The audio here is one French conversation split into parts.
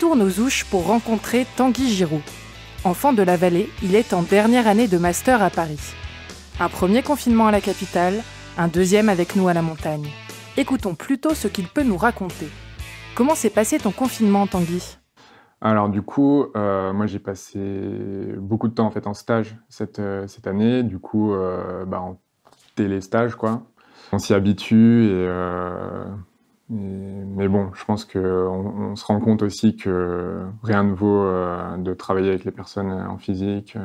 retourne aux Ouches pour rencontrer Tanguy Giroud. Enfant de la vallée, il est en dernière année de master à Paris. Un premier confinement à la capitale, un deuxième avec nous à la montagne. Écoutons plutôt ce qu'il peut nous raconter. Comment s'est passé ton confinement, Tanguy ? Alors du coup, moi j'ai passé beaucoup de temps en fait en stage cette année, du coup en téléstage quoi. On s'y habitue mais bon, je pense qu'on se rend compte aussi que rien ne vaut de travailler avec les personnes en physique.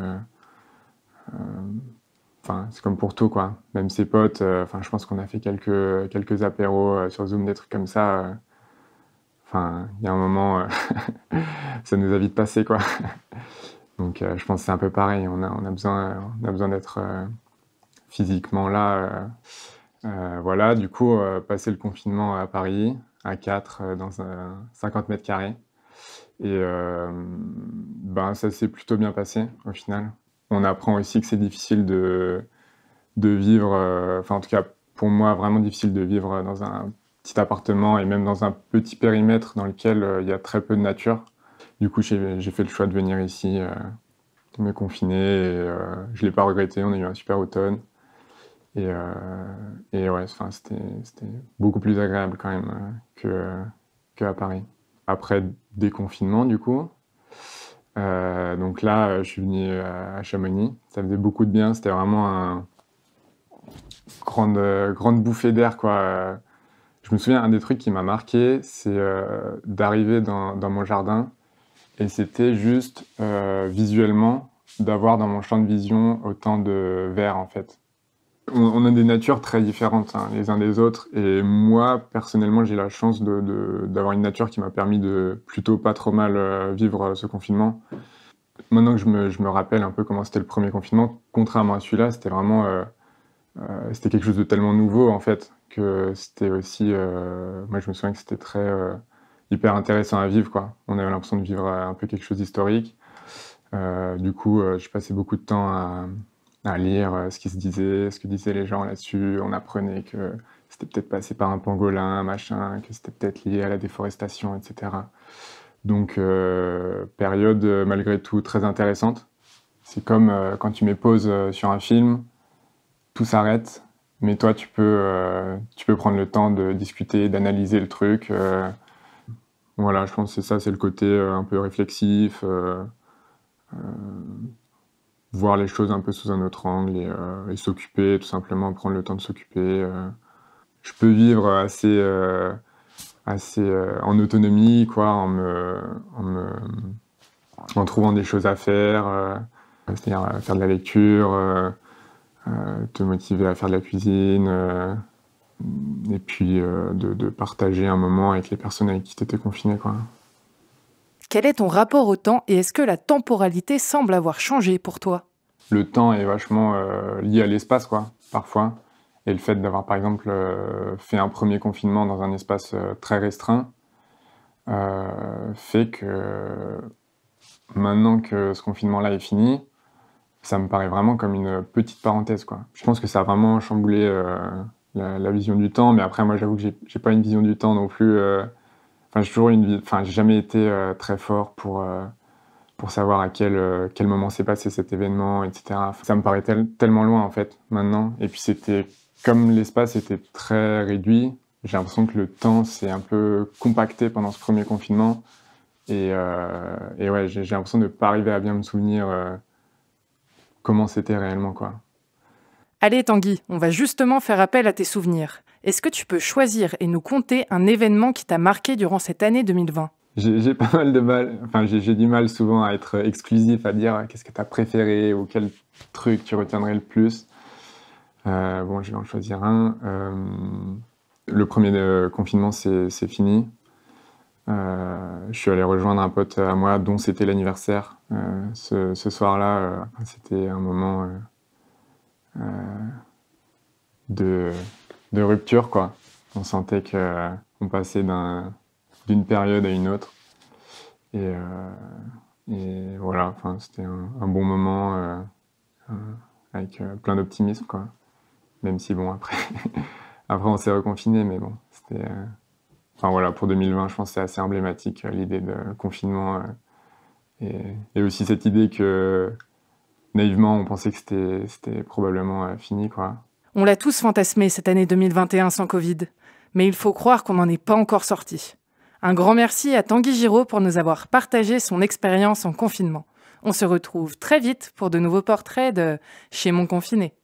Enfin, c'est comme pour tout quoi. Même ses potes, je pense qu'on a fait quelques apéros sur Zoom, des trucs comme ça. Enfin, il y a un moment, ça nous a vite passé quoi. Donc je pense que c'est un peu pareil, on a besoin d'être physiquement là. Voilà, du coup, passer le confinement à Paris, à 4, dans un 50 mètres carrés. Et ça s'est plutôt bien passé au final. On apprend aussi que c'est difficile de vivre, en tout cas pour moi, vraiment difficile de vivre dans un petit appartement et même dans un petit périmètre dans lequel il y a très peu de nature. Du coup, j'ai fait le choix de venir ici, me confiner, et je l'ai pas regretté, on a eu un super automne. Et ouais, c'était beaucoup plus agréable quand même qu'à Paris. Après déconfinement, du coup, donc là, je suis venu à Chamonix. Ça faisait beaucoup de bien, c'était vraiment une grande bouffée d'air, quoi. Je me souviens, un des trucs qui m'a marqué, c'est d'arriver dans mon jardin, et c'était juste visuellement d'avoir dans mon champ de vision autant de vert en fait. On a des natures très différentes hein, les uns des autres, et moi personnellement j'ai la chance d'avoir une nature qui m'a permis de plutôt pas trop mal vivre ce confinement. Maintenant que je me rappelle un peu comment c'était le premier confinement, contrairement à celui-là, c'était vraiment c'était quelque chose de tellement nouveau en fait que c'était aussi moi je me souviens que c'était très hyper intéressant à vivre quoi. On avait l'impression de vivre un peu quelque chose d'historique. Du coup, je passais beaucoup de temps à lire ce qui se disait, ce que disaient les gens là-dessus. On apprenait que c'était peut-être passé par un pangolin, machin, que c'était peut-être lié à la déforestation, etc. Donc, période malgré tout très intéressante. C'est comme quand tu mets pause sur un film, tout s'arrête, mais toi tu peux prendre le temps de discuter, d'analyser le truc. Voilà, je pense que c'est ça, c'est le côté un peu réflexif. Voir les choses un peu sous un autre angle et s'occuper, tout simplement prendre le temps de s'occuper. Je peux vivre assez en autonomie, quoi, en trouvant des choses à faire, c'est-à-dire faire de la lecture, te motiver à faire de la cuisine, et puis de partager un moment avec les personnes avec qui tu étais confiné, quoi. Quel est ton rapport au temps et est-ce que la temporalité semble avoir changé pour toi ? Le temps est vachement lié à l'espace, quoi, parfois. Et le fait d'avoir, par exemple, fait un premier confinement dans un espace très restreint fait que maintenant que ce confinement-là est fini, ça me paraît vraiment comme une petite parenthèse, quoi. Je pense que ça a vraiment chamboulé la vision du temps, mais après, moi, j'avoue que j'ai pas une vision du temps non plus. J'ai toujours j'ai jamais été très fort pour savoir à quel moment s'est passé cet événement, etc. Ça me paraît tellement loin, en fait, maintenant. Et puis, comme l'espace était très réduit, j'ai l'impression que le temps s'est un peu compacté pendant ce premier confinement. Et ouais, j'ai l'impression de ne pas arriver à bien me souvenir comment c'était réellement, quoi. Allez Tanguy, on va justement faire appel à tes souvenirs. Est-ce que tu peux choisir et nous conter un événement qui t'a marqué durant cette année 2020 ? J'ai pas mal de mal, j'ai du mal souvent à être exclusif, à dire qu'est-ce que t'as préféré ou quel truc tu retiendrais le plus. Bon, je vais en choisir un. Le premier confinement, c'est fini. Je suis allé rejoindre un pote à moi dont c'était l'anniversaire. Ce soir-là, c'était un moment de, de rupture, quoi. On sentait qu'on passait d'une période à une autre. Et, voilà, c'était un bon moment avec plein d'optimisme, quoi. Même si, bon, après, après on s'est reconfiné, mais bon, Enfin voilà, pour 2020, je pense que c'est assez emblématique, l'idée de confinement. Et aussi cette idée que, naïvement, on pensait que c'était probablement fini, quoi. On l'a tous fantasmé cette année 2021 sans Covid, mais il faut croire qu'on n'en est pas encore sorti. Un grand merci à Tanguy Giraud pour nous avoir partagé son expérience en confinement. On se retrouve très vite pour de nouveaux portraits de Chez mon confiné.